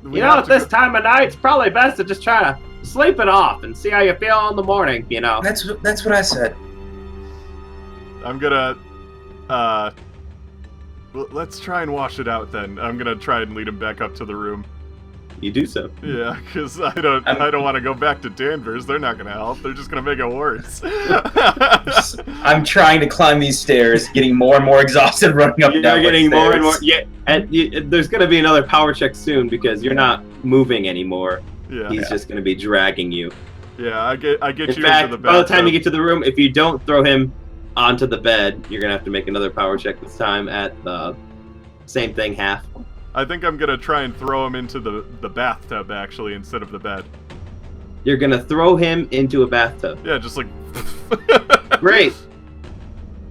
But at this time of night, it's probably best to just try to sleep it off and see how you feel in the morning. That's what I said. I'm gonna, let's try and wash it out then. I'm gonna try and lead him back up to the room. You do so. Yeah, because I don't want to go back to Danvers. They're not gonna help. They're just gonna make it worse. I'm trying to climb these stairs, getting more and more exhausted running up and down. You're getting more and more. Yeah, and there's gonna be another power check soon because you're not moving anymore. Yeah. He's just gonna be dragging you. Yeah, I get In you fact, into the by the bathtub. time you get to the room, if you don't throw him onto the bed, you're gonna have to make another power check this time at the same thing, half. I think I'm gonna try and throw him into the bathtub actually instead of the bed. You're gonna throw him into a bathtub. Yeah, just like. Great.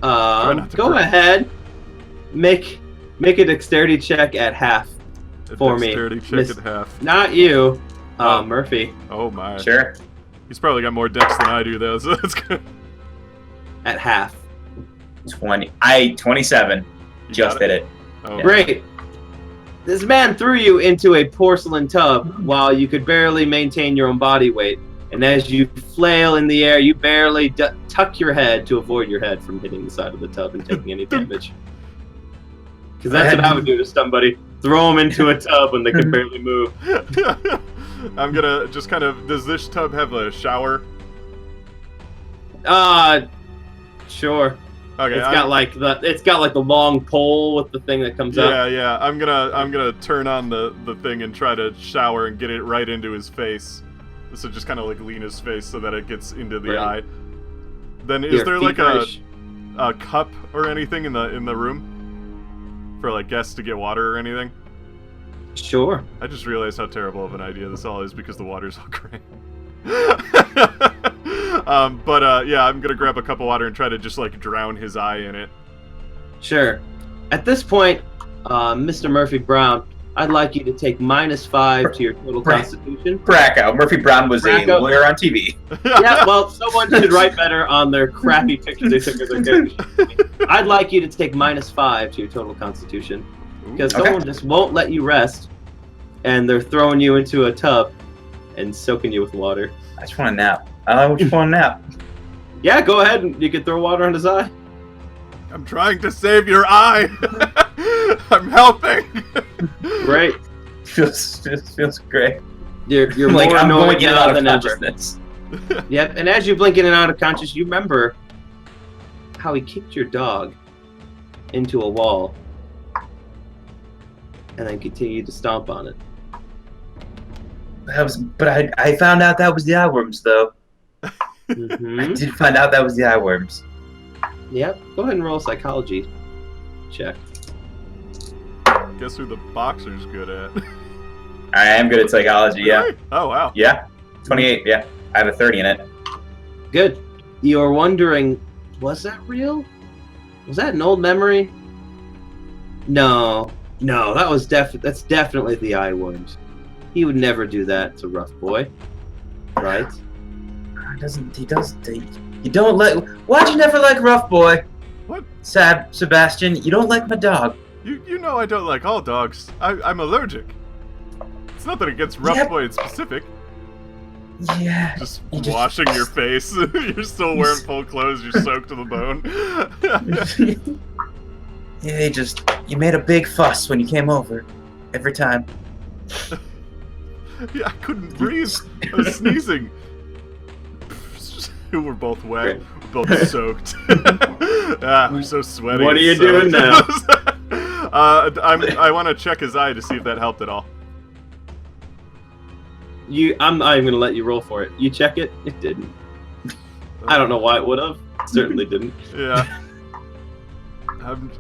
Go ahead. Make a dexterity check at half for me. Dexterity check at half. Not you, Oh. Murphy. Oh my. Sure. He's probably got more dex than I do though, so that's good. At half. 27. Just hit it. Oh. Great. This man threw you into a porcelain tub while you could barely maintain your own body weight. And as you flail in the air, you barely tuck your head to avoid your head from hitting the side of the tub and taking any damage. Because that's what I would do to somebody. Throw them into a tub when they can barely move. I'm gonna just kind of. Does this tub have a shower? Sure. Okay. It's got like the long pole with the thing that comes up. Yeah. I'm gonna turn on the thing and try to shower and get it right into his face. So just kind of like lean his face so that it gets into the eye. Then is there like a cup or anything in the room for like guests to get water or anything? Sure. I just realized how terrible of an idea this all is because the water's all gray. Yeah, I'm gonna grab a cup of water and try to just like drown his eye in it. Sure. At this point, Mr. Murphy Brown, I'd like you to take -5 to your total constitution. Bracco. Murphy Brown was a lawyer on TV. Yeah, well, someone should write better on their crappy pictures they took of their characters. I'd like you to take -5 to your total constitution. Because someone just won't let you rest, and they're throwing you into a tub and soaking you with water. I just want a nap. I just want a nap. Yeah, go ahead and you can throw water on his eye. I'm trying to save your eye. I'm helping. Great. Feels great. You're like, more I'm annoyed going in and now out of than ever. consciousness. Yep, and as you blink in and out of conscious, you remember how he kicked your dog into a wall and then continued to stomp on it. I found out that was the eye worms, though. Mm-hmm. I did find out that was the eye worms. Yep. Go ahead and roll a psychology check. Guess who the boxer's good at? I am good at psychology, yeah. Really? Oh, wow. Yeah. 28, yeah. I have a 30 in it. Good. You're wondering, was that real? Was that an old memory? No, that's definitely the eye worms. He would never do that to Rough Boy, right? You don't like. Why'd you never like Rough Boy? What? Sebastian, you don't like my dog. You know I don't like all dogs. I'm allergic. It's nothing against Rough Boy in specific. Yeah. Just washing your face. You're still wearing full clothes. You're soaked to the bone. Yeah, you made a big fuss when you came over. Every time. Yeah, I couldn't breathe. I was sneezing. We're both wet. We're both soaked. We're so sweaty. What are you doing now? I want to check his eye to see if that helped at all. I'm not even gonna let you roll for it. You check it. It didn't. I don't know why it would have. It certainly didn't. Yeah.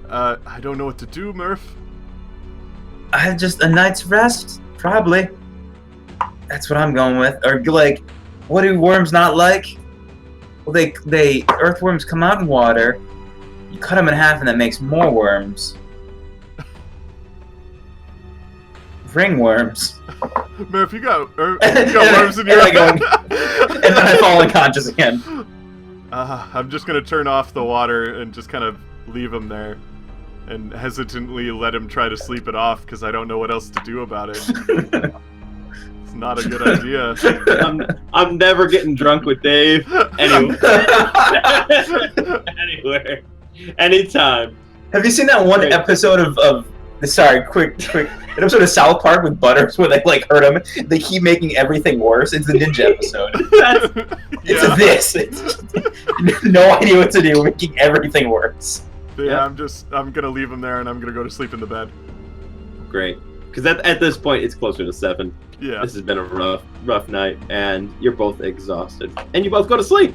I don't know what to do, Murph. I have just a night's rest, probably. That's what I'm going with. Or like, what do worms not like? Well, they earthworms come out in water. You cut them in half, and that makes more worms. Ringworms. Murph, you got worms in your eye. And then I fall unconscious again. I'm just gonna turn off the water and just kind of leave him there. and hesitantly let him try to sleep it off because I don't know what else to do about it. It's not a good idea. I'm never getting drunk with Dave. Anyway. Anywhere. Anytime. Have you seen that one episode of quick an episode of South Park with Butters where they like hurt him? They keep making everything worse. It's the ninja episode. It's no idea what to do, making everything worse. Yeah, I'm gonna leave him there and I'm gonna go to sleep in the bed. Great. Because at this point it's closer to 7. Yeah. This has been a rough night, and you're both exhausted. And you both go to sleep.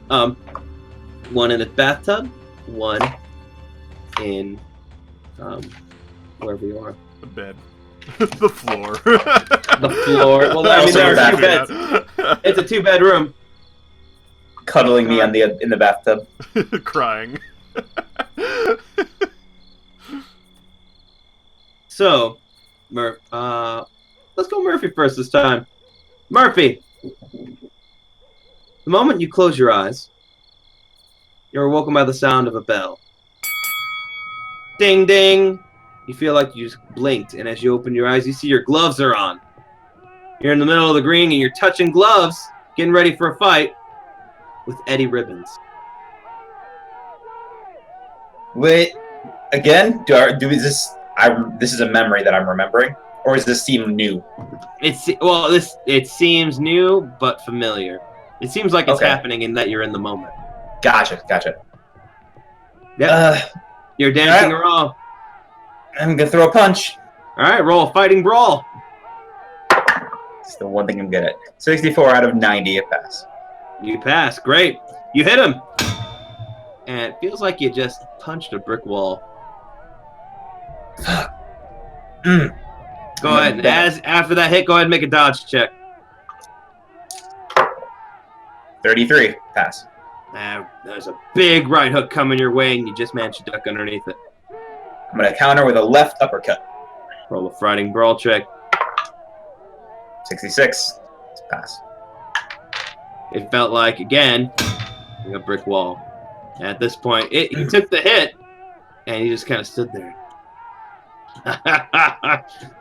One in a bathtub, one in wherever you are. The bed. The floor. The floor. Well, I mean, there are 2 beds. It's a 2-bedroom. Cuddling me in the bathtub. Crying. So, let's go Murphy first this time. Murphy! The moment you close your eyes, you're awoken by the sound of a bell. Ding, ding! You feel like you just blinked, and as you open your eyes, you see your gloves are on. You're in the middle of the green, and you're touching gloves, getting ready for a fight with Eddie Ribbons. Wait, again? This is a memory that I'm remembering, or does this seem new? It seems new but familiar. It seems like it's happening in that you're in the moment. Gotcha. Yeah. You're dancing around. I'm gonna throw a punch. All right, roll a fighting brawl. It's the one thing I'm good at. 64 out of 90, a pass. You pass. Great. You hit him. And it feels like you just punched a brick wall. Fuck. Go ahead. After that hit, go ahead and make a dodge check. 33, pass. There's a big right hook coming your way, and you just managed to duck underneath it. I'm going to counter with a left uppercut. Roll a fighting brawl check. 66, it's a pass. It felt like, again, a brick wall. At this point, he took the hit, and he just kind of stood there.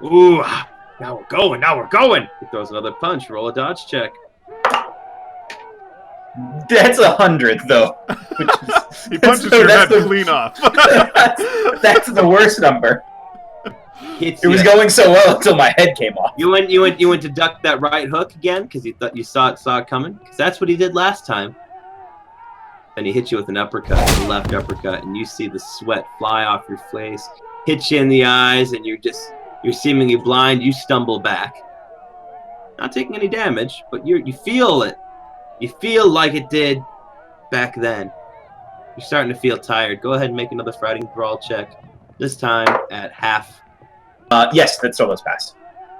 Ooh, now we're going. He throws another punch. Roll a dodge check. That's 100, though. He punches your head clean off. That's the worst number. It was going so well until my head came off. You went to duck that right hook again because you thought you saw it coming. Because that's what he did last time. Then he hit you with an uppercut, a left uppercut, and you see the sweat fly off your face, hit you in the eyes, and you're seemingly blind. You stumble back, not taking any damage, but you feel it. You feel like it did back then. You're starting to feel tired. Go ahead and make another fighting brawl check. This time at half. Yes, that still goes past.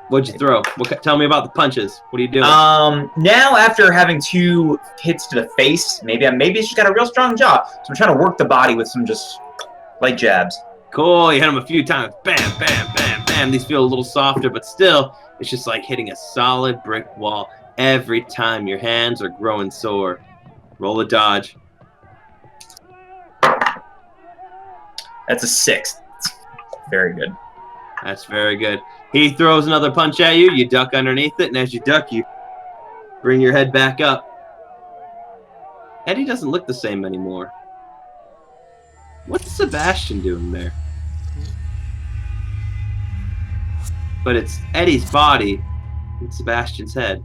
What'd you throw? Tell me about the punches. What are you doing? Now after having 2 hits to the face, maybe she's got a real strong jaw. So I'm trying to work the body with some just light jabs. Cool. You hit him a few times. Bam, bam, bam, bam. These feel a little softer, but still, it's just like hitting a solid brick wall. Every time your hands are growing sore. Roll a dodge. That's a 6. Very good. That's very good. He throws another punch at you. You duck underneath it, and as you duck, you bring your head back up. Eddie doesn't look the same anymore. What's Sebastian doing there? But it's Eddie's body and Sebastian's head.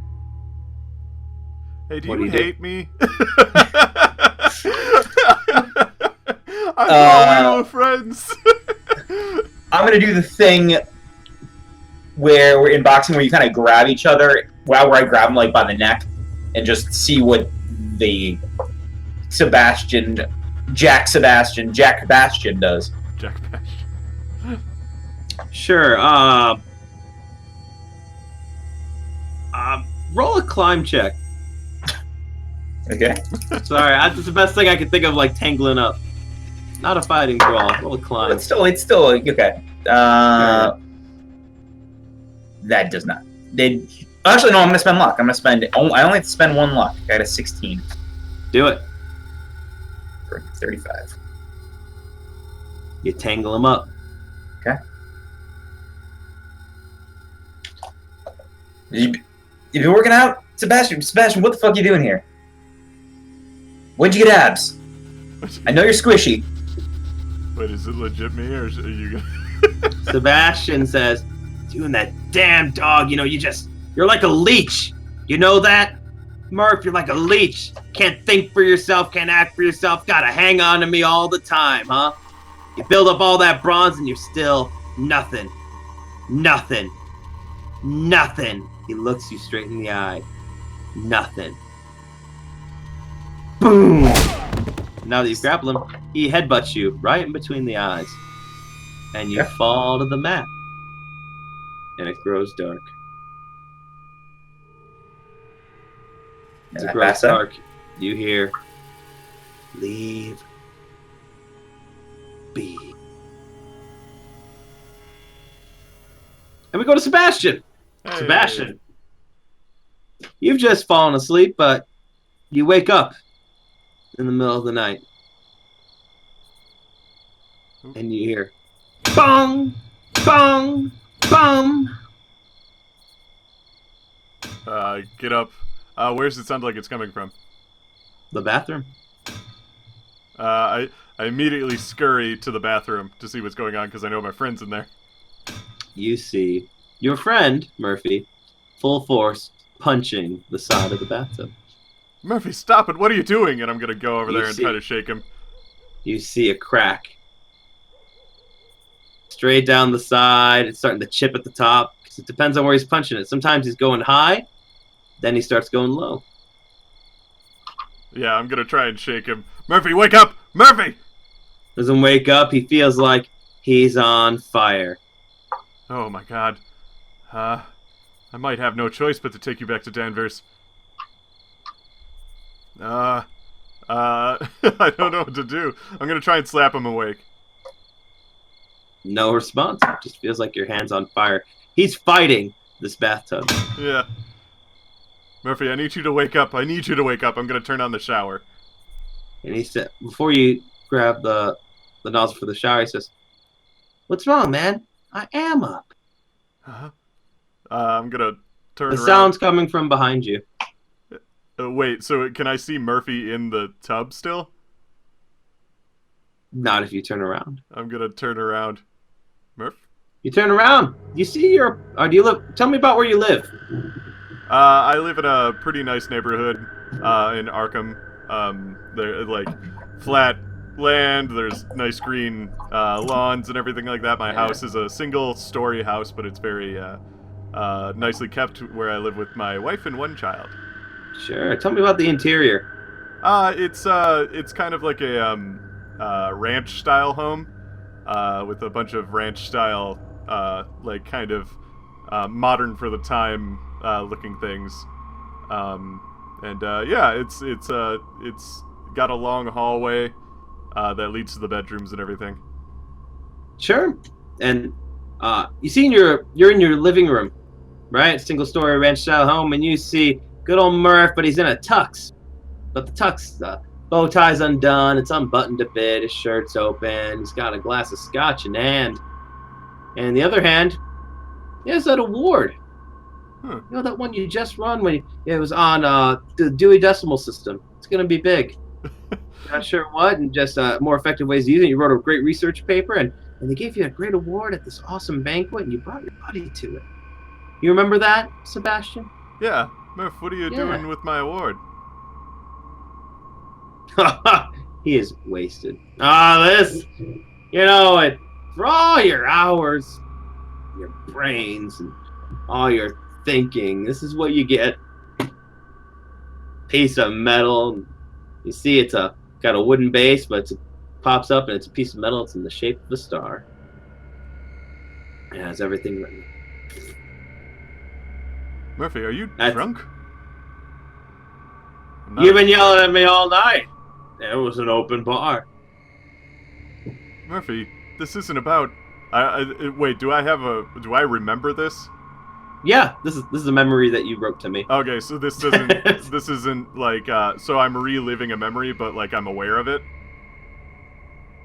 Hey, do you hate me? I thought we were friends. I'm going to do the thing where we're in boxing where you kind of grab each other, where I grab him like by the neck and just see what the Jack Sebastian does. Jack Sebastian. Sure. Roll a climb check. Okay. Sorry, that's the best thing I could think of, like tangling up. Not a fighting brawl. Roll a climb. It's still okay. That does not. Actually, no. I'm gonna spend luck. I only have to spend 1 luck. I got a 16. Do it. For 35. You tangle them up. Okay. You been working out? Sebastian, what the fuck are you doing here? When'd you get abs? I know you're squishy. Wait, is it legit me, or are you gonna... Sebastian says, doing that damn dog, you're like a leech. You know that? Murph, you're like a leech. Can't think for yourself, can't act for yourself, gotta hang on to me all the time, huh? You build up all that bronze and you're still nothing. Nothing. Nothing. He looks you straight in the eye. Nothing. Boom! Now that you've grappled him, he headbutts you right in between the eyes. And you fall to the mat. And it grows dark. As it grows dark, you hear, leave be. And we go to Sebastian. Hey. Sebastian, you've just fallen asleep, but you wake up in the middle of the night. And you hear, bong, bong, bong. Get up. Where does it sound like it's coming from? The bathroom. I immediately scurry to the bathroom to see what's going on because I know my friend's in there. You see your friend, Murphy, full force, punching the side of the bathtub. Murphy, stop it! What are you doing? And I'm gonna go over there and try to shake him. You see a crack. Straight down the side. It's starting to chip at the top. Because it depends on where he's punching it. Sometimes he's going high. Then he starts going low. Yeah, I'm gonna try and shake him. Murphy, wake up! Murphy! Doesn't wake up. He feels like he's on fire. Oh my god. I might have no choice but to take you back to Danvers. I don't know what to do. I'm gonna try and slap him awake. No response. It just feels like your hand's on fire. He's fighting this bathtub. Yeah. Murphy, I need you to wake up. I need you to wake up. I'm gonna turn on the shower. And he said, before you grab the nozzle for the shower, he says, "What's wrong, man? I am up." Uh-huh. I'm gonna turn around. The sound's coming from behind you. Wait, so can I see Murphy in the tub still? Not if you turn around. I'm gonna turn around. Murph? You turn around. You see do you live? Tell me about where you live. I live in a pretty nice neighborhood in Arkham. There's like flat land. There's nice green lawns and everything like that. My house is a single-story house, but it's very nicely kept. Where I live with my wife and one child. Sure. Tell me about the interior. It's kind of like a ranch-style home with a bunch of ranch-style like kind of modern for the time looking things. Yeah, it's got a long hallway that leads to the bedrooms and everything. Sure. And you see you're in your living room, right? Single-story ranch-style home, and you see good old Murph, but he's in a tux. But the tux, bow tie's undone, it's unbuttoned a bit, his shirt's open, he's got a glass of scotch in hand. And in the other hand, he has that award. You know that one you just won when it was on the Dewey Decimal System. It's going to be big. Not sure what, and just more effective ways to use it. You wrote a great research paper, and they gave you a great award at this awesome banquet, and you brought your buddy to it. You remember that, Sebastian? Yeah. Murph, what are you doing with my award? He is wasted. This, it for all your hours, your brains, and all your thinking, this is what you get. Piece of metal. You see it's got a wooden base, but it pops up and it's a piece of metal. It's in the shape of a star. It has everything written. Murphy, are you drunk? You've been yelling at me all night. It was an open bar. Murphy, this isn't about... wait, do I remember this? Yeah, this is a memory that you wrote to me. Okay, so this isn't like, so I'm reliving a memory, but like I'm aware of it?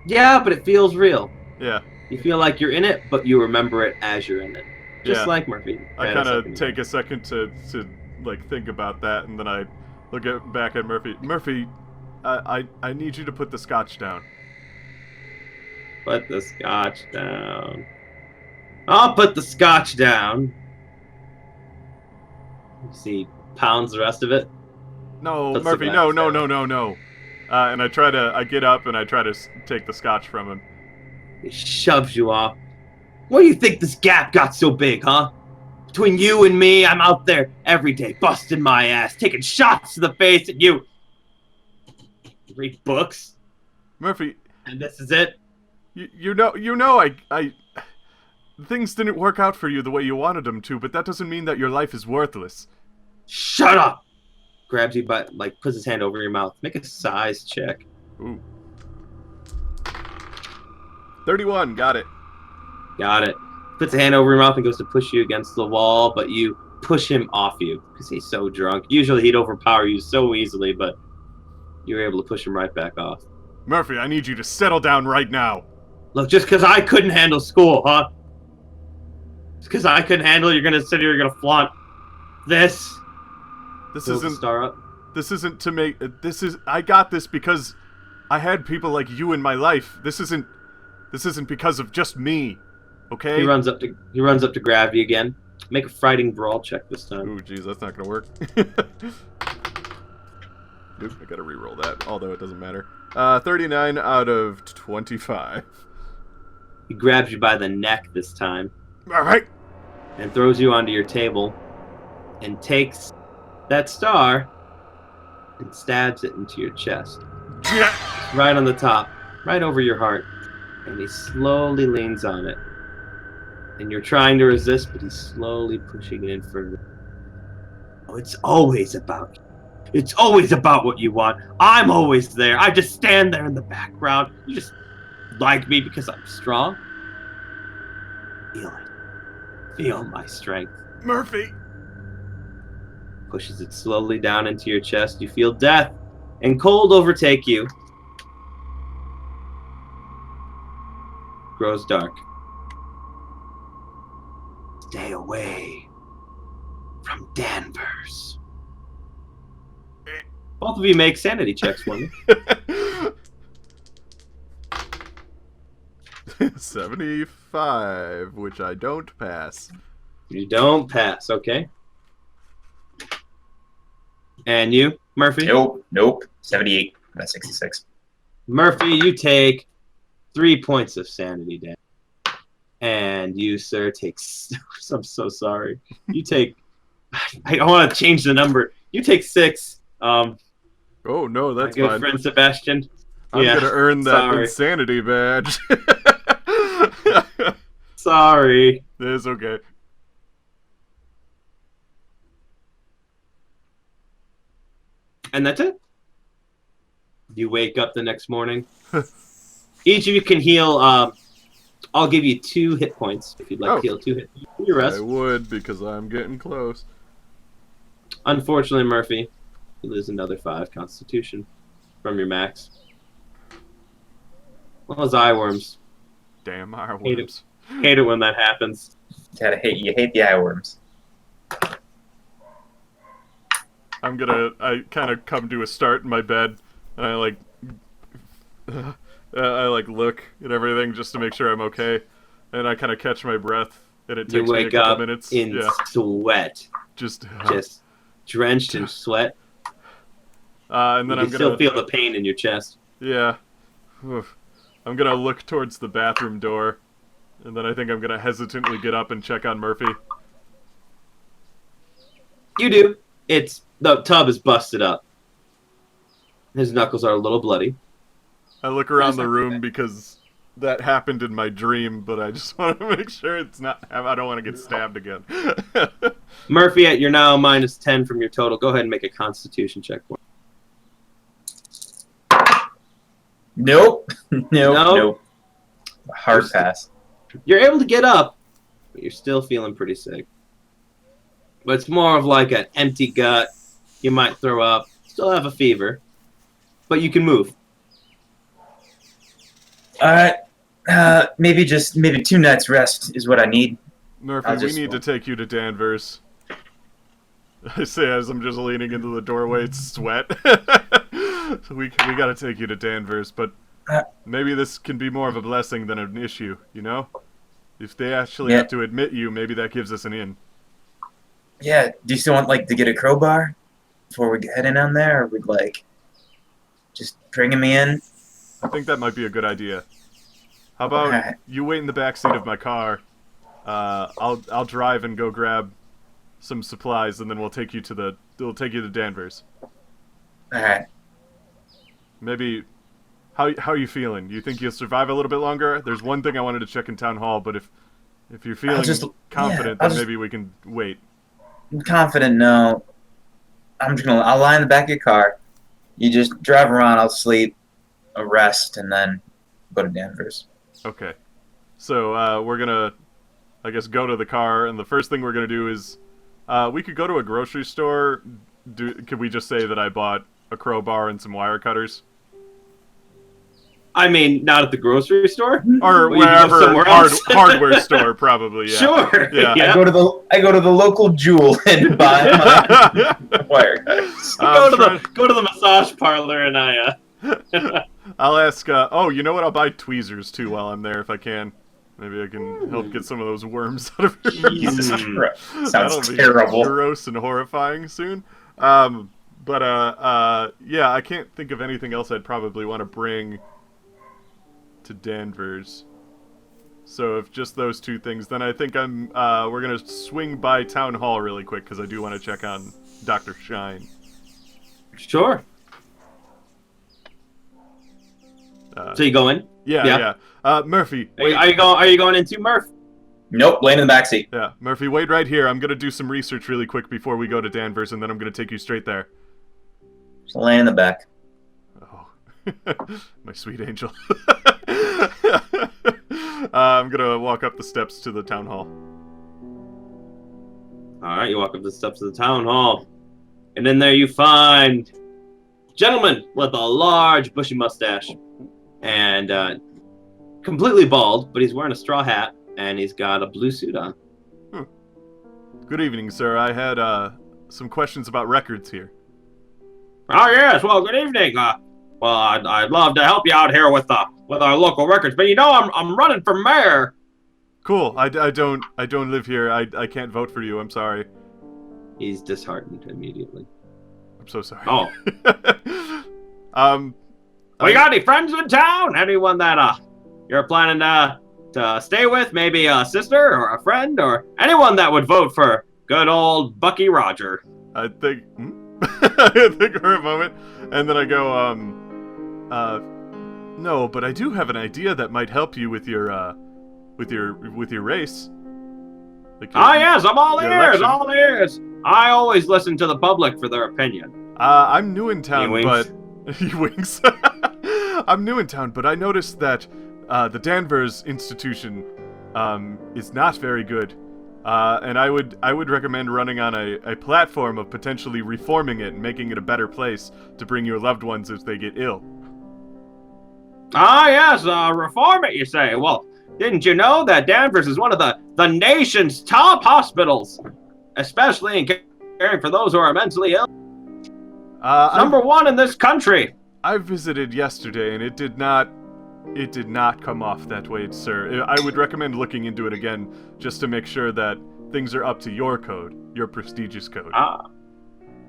Yeah, but it feels real. Yeah. You feel like you're in it, but you remember it as you're in it. Just like Murphy. I kind of take a second to like think about that, and then I look back at Murphy. Murphy, I need you to put the scotch down. Put the scotch down. I'll put the scotch down. You see, pounds the rest of it. No, Puts Murphy, it no. And I get up and I try to take the scotch from him. He shoves you off. What do you think this gap got so big, huh? Between you and me, I'm out there every day, busting my ass, taking shots to the face at you. You read books, Murphy, and this is it. You know, I things didn't work out for you the way you wanted them to, but that doesn't mean that your life is worthless. Shut up! Grabs you by, puts his hand over your mouth. Make a size check. Ooh. 31, got it. Got it. Puts a hand over your mouth and goes to push you against the wall, but you push him off you because he's so drunk. Usually he'd overpower you so easily, but you were able to push him right back off. Murphy, I need you to settle down right now. Look, just because I couldn't handle school, huh? Just because I couldn't handle it, you're going to sit here, you're going to flaunt this. This Build the isn't... star up. This isn't to make... I got this because I had people like you in my life. This isn't because of just me. Okay? He runs up to grab you again. Make a fighting brawl check this time. Ooh, jeez, that's not gonna work. Nope, I gotta re-roll that, although it doesn't matter. 39 out of 25. He grabs you by the neck this time. Alright! And throws you onto your table. And takes that star and stabs it into your chest. Yeah. Right on the top. Right over your heart. And he slowly leans on it. And you're trying to resist, but he's slowly pushing it in further. Oh, it's always about you. It's always about what you want. I'm always there. I just stand there in the background. You just like me because I'm strong. Feel it. Feel my strength. Murphy! Pushes it slowly down into your chest. You feel death and cold overtake you. Grows dark. Stay away from Danvers. Both of you make sanity checks for me. 75, which I don't pass. You don't pass, okay. And you, Murphy? Nope. 78. I'm at 66. Murphy, you take 3 points of sanity damage. And you, sir, take... I'm so sorry. You take... I want to change the number. You take 6. Oh, no, that's my good fine. friend Sebastian. I'm going to earn that insanity badge. Sorry. It's okay. And that's it. You wake up the next morning. Each of you can heal. I'll give you 2 hit points if you'd like to heal 2 hit points. Your rest. I would, because I'm getting close. Unfortunately, Murphy, you lose another 5 Constitution from your max. Well, those eye worms. Damn eye worms. Hate it when that happens. You hate the eye worms. I kind of come to a start in my bed, and I look at everything just to make sure I'm okay, and I kind of catch my breath, and it takes me a couple minutes. You wake up in sweat. Just drenched in sweat. And then you can still feel the pain in your chest. Yeah. I'm gonna look towards the bathroom door, and then I think I'm gonna hesitantly get up and check on Murphy. You do. The tub is busted up. His knuckles are a little bloody. I look around the room because that happened in my dream, but I just want to make sure it's not... I don't want to get stabbed again. Murphy, you're now minus 10 from your total. Go ahead and make a Constitution check for me. Nope. Nope. Hard pass. You're able to get up, but you're still feeling pretty sick. But it's more of like an empty gut. You might throw up. Still have a fever. But you can move. Alright. Maybe 2 nights rest is what I need. Murphy, we need to take you to Danvers. I say as I'm just leaning into the doorway, it's sweat. we gotta take you to Danvers, but maybe this can be more of a blessing than an issue, you know? If they actually have to admit you, maybe that gives us an in. Yeah, do you still want, like, to get a crowbar before we head in on there, or we'd, like, just bringing me in? I think that might be a good idea. How about you wait in the back seat of my car? I'll drive and go grab some supplies, and then we'll take you to Danvers. Alright. Maybe. How are you feeling? You think you'll survive a little bit longer? There's one thing I wanted to check in town hall, but if you're feeling confident, then maybe we can wait. I'm confident, no. I'll lie in the back of your car. You just drive around, I'll sleep, I'll rest, and then go to Danvers. Okay. So, we're gonna, I guess, go to the car, and the first thing we're gonna do is, we could go to a grocery store. Could we just say that I bought a crowbar and some wire cutters? I mean, not at the grocery store, or wherever hardware store, probably. Yeah. Sure. Yeah. I go to the local Jewel and buy my wire cutters. Go to the massage parlor and I'll ask. You know what? I'll buy tweezers too while I'm there if I can. Maybe I can help get some of those worms out of her. Jesus Christ. Sounds That'll terrible. Be gross and horrifying soon. Yeah, I can't think of anything else I'd probably want to bring to Danvers. So if just those 2 things, then I think we're gonna swing by town hall really quick because I do want to check on Dr. Shine. Sure. So you go in? Yeah. Murphy. Are you going into Murph? Nope, laying in the backseat. Yeah, Murphy, wait right here. I'm gonna do some research really quick before we go to Danvers, and then I'm gonna take you straight there. Just laying in the back. Oh, my sweet angel. I'm gonna walk up the steps to the town hall. All right, you walk up the steps of the town hall, and in there you find a gentleman with a large, bushy mustache, and completely bald, but he's wearing a straw hat, and he's got a blue suit on. Good evening, sir. I had some questions about records here. Oh yes, well, good evening. Well, I'd love to help you out here with our local records, but you know I'm running for mayor. Cool. I don't live here. I can't vote for you. I'm sorry. He's disheartened immediately. I'm so sorry. Oh. Well, you got any friends in town? Anyone that you're planning to stay with? Maybe a sister or a friend or anyone that would vote for good old Bucky Roger. I think I think for a moment, and then I go, no, but I do have an idea that might help you with your race. Like yes, I'm all ears, election. all ears. I always listen to the public for their opinion. I'm new in town, He winks. but he winks. I'm new in town, but I noticed that the Danvers Institution is not very good. And I would recommend running on a platform of potentially reforming it and making it a better place to bring your loved ones if they get ill. Yes, reform it, you say? Well, didn't you know that Danvers is one of the nation's top hospitals, especially in caring for those who are mentally ill? Number 1 in this country. I visited yesterday, and it did not come off that way, sir. I would recommend looking into it again, just to make sure that things are up to your code, your prestigious code.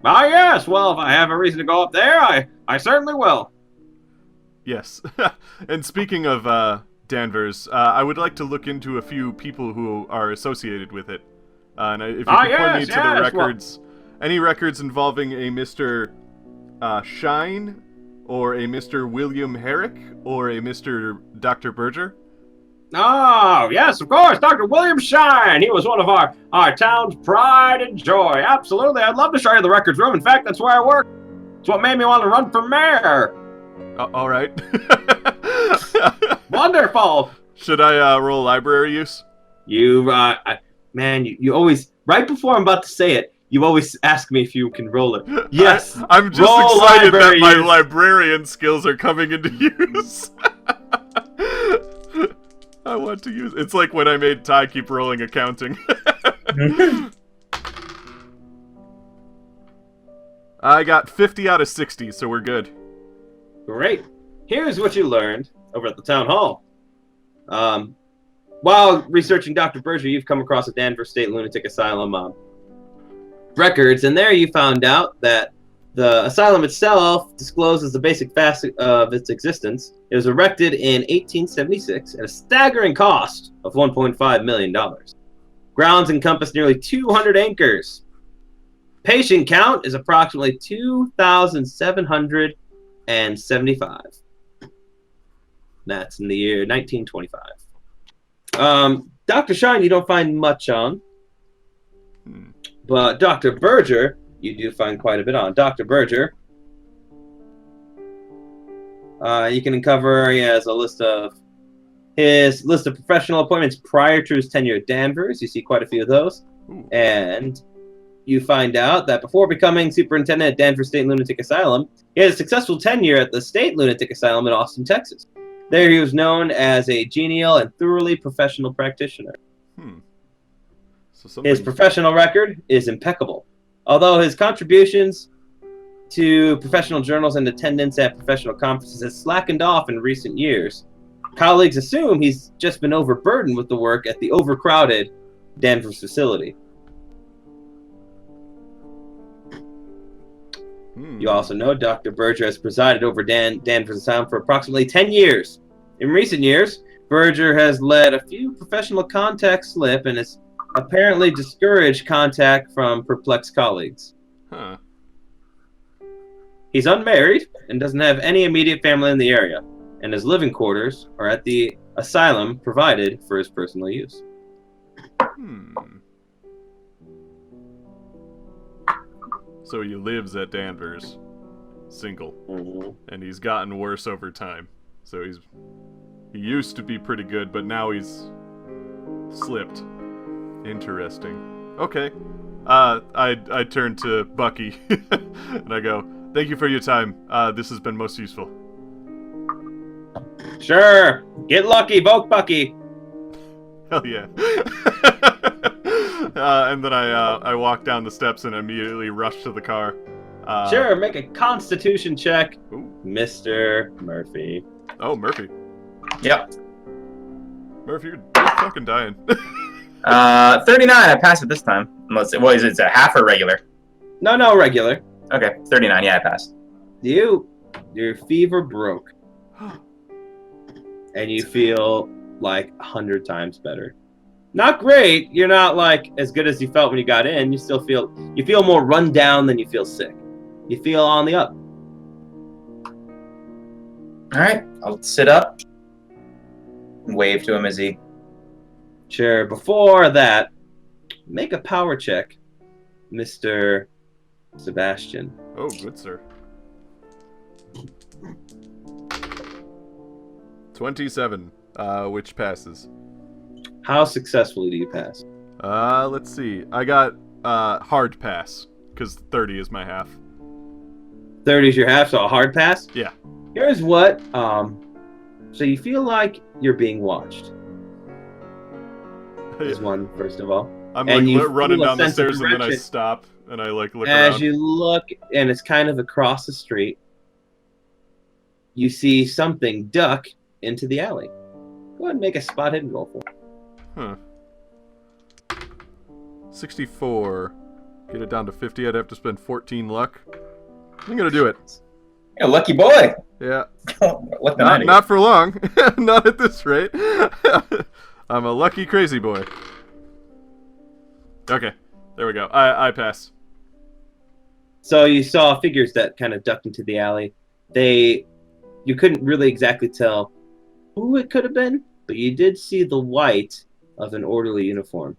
Yes. Well, if I have a reason to go up there, I certainly will. Yes. And speaking of Danvers, I would like to look into a few people who are associated with it. And if you could point me to the records, any records involving a Mr. Shine, or a Mr. William Herrick, or a Mr. Dr. Berger? Oh, yes, of course, Dr. William Shine. He was one of our town's pride and joy. Absolutely, I'd love to show you the records room. In fact, that's where I work. It's what made me want to run for mayor. All right. Wonderful. Should I roll library use? You always, right before I'm about to say it, you always ask me if you can roll it. Yes. I'm just excited that my librarian skills are coming into use. I want to use... It's like when I made Ty keep rolling accounting. I got 50 out of 60, so we're good. Great. Here's what you learned over at the town hall. While researching Dr. Berger, you've come across a Danvers State Lunatic Asylum records, and there you found out that the asylum itself discloses the basic facet of its existence. It was erected in 1876 at a staggering cost of $1.5 million. Grounds encompass nearly 200 acres. Patient count is approximately 2,775. That's in the year 1925. Dr. Shine, you don't find much on. But Dr. Berger, you do find quite a bit on. Dr. Berger, you can uncover, he has a list of his list of professional appointments prior to his tenure at Danvers. You see quite a few of those. Ooh. And you find out that before becoming superintendent at Danvers State Lunatic Asylum, he had a successful tenure at the State Lunatic Asylum in Austin, Texas. There he was known as a genial and thoroughly professional practitioner. So His professional record is impeccable. Although his contributions to professional journals and attendance at professional conferences has slackened off in recent years, colleagues assume he's just been overburdened with the work at the overcrowded Danvers facility. You also know Dr. Berger has presided over Danvers Asylum for approximately 10 years. In recent years, Berger has let a few professional contacts slip and has apparently discouraged contact from perplexed colleagues. Huh. He's unmarried and doesn't have any immediate family in the area, and his living quarters are at the asylum provided for his personal use. So he lives at Danvers, single, and he's gotten worse over time. So he used to be pretty good, but now he's slipped. Interesting. Okay. I turn to Bucky and I go, "Thank you for your time. This has been most useful." Sure. Get lucky, vote Bucky. Hell yeah. And then I walk down the steps and immediately rush to the car. Sure, make a constitution check, Ooh. Mr. Murphy. Oh, Murphy. Yep. Murphy, you're fucking dying. 39. I passed it this time. Unless it was, it's a half or regular. No, regular. Okay, 39. Yeah, I passed. Your fever broke. And you feel like 100 times better. Not great. You're not like as good as you felt when you got in. You feel more run down than you feel sick. You feel on the up. All right, I'll sit up and wave to him as he... Sure. Before that, make a power check, Mr. Sebastian. Oh, good sir. 27, which passes. How successfully do you pass? Let's see. I got hard pass because 30 is my half. 30 is your half, so a hard pass? Yeah. Here's what, so you feel like you're being watched. Is one, first of all. I'm and like running down the stairs and then I stop and I like look around. As you look, and it's kind of across the street, you see something duck into the alley. Go ahead and make a spot hidden roll for it. 64. Get it down to 50. I'd have to spend 14 luck. I'm gonna do it. You're a lucky boy. Yeah. Not for long. Not at this rate. I'm a lucky crazy boy. Okay, there we go. I pass. So you saw figures that kind of ducked into the alley. You couldn't really exactly tell who it could have been, but you did see the white of an orderly uniform.